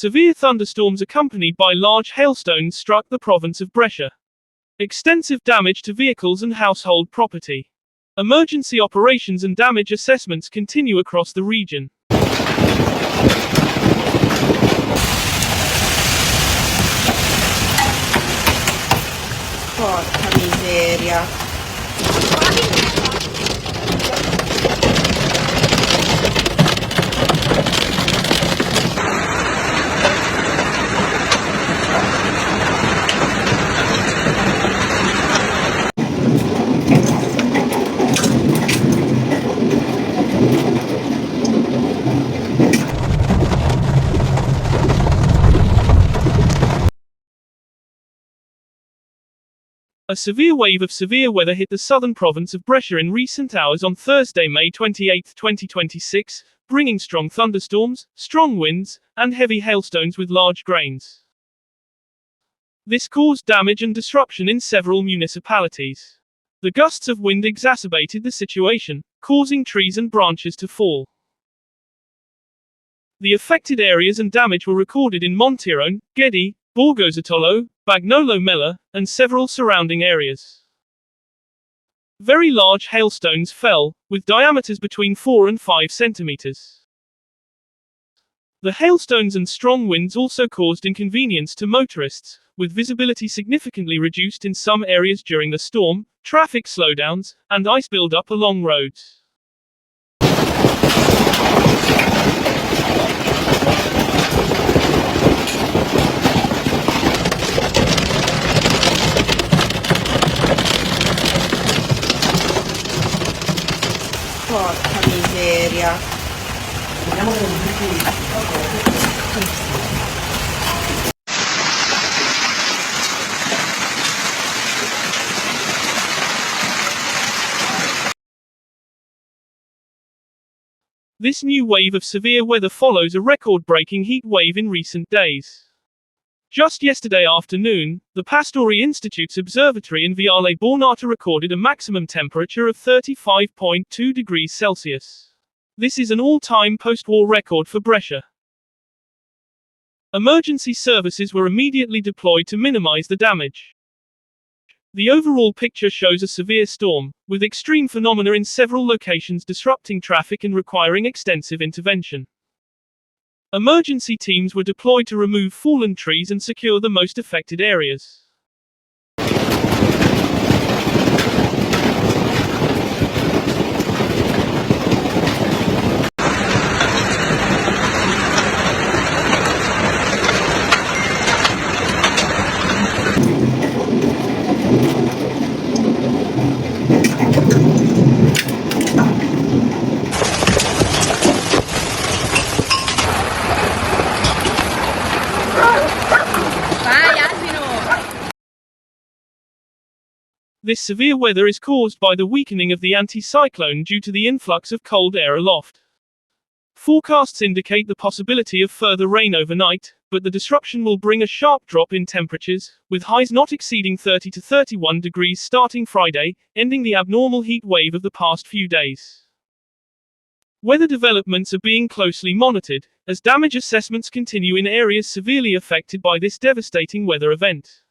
Severe thunderstorms accompanied by large hailstones struck the province of Brescia. Extensive damage to vehicles and household property. Emergency operations and damage assessments continue across the region. Porca miseria. A severe wave of severe weather hit the southern province of Brescia in recent hours on Thursday, May 28, 2026, bringing strong thunderstorms, strong winds, and heavy hailstones with large grains. This caused damage and disruption in several municipalities. The gusts of wind exacerbated the situation, causing trees and branches to fall. The affected areas and damage were recorded in Montirone, Ghedi, Borgosatollo, Bagnolo Mella, and several surrounding areas. Very large hailstones fell, with diameters between 4 and 5 centimeters. The hailstones and strong winds also caused inconvenience to motorists, with visibility significantly reduced in some areas during the storm, traffic slowdowns, and ice buildup along roads. Porca miseria. This new wave of severe weather follows a record-breaking heat wave in recent days. Just yesterday afternoon, the Pastori Institute's observatory in Viale Bornata recorded a maximum temperature of 35.2 degrees Celsius. This is an all-time post-war record for Brescia. Emergency services were immediately deployed to minimize the damage. The overall picture shows a severe storm, with extreme phenomena in several locations disrupting traffic and requiring extensive intervention. Emergency teams were deployed to remove fallen trees and secure the most affected areas. This severe weather is caused by the weakening of the anticyclone due to the influx of cold air aloft. Forecasts indicate the possibility of further rain overnight, but the disruption will bring a sharp drop in temperatures, with highs not exceeding 30 to 31 degrees starting Friday, ending the abnormal heat wave of the past few days. Weather developments are being closely monitored, as damage assessments continue in areas severely affected by this devastating weather event.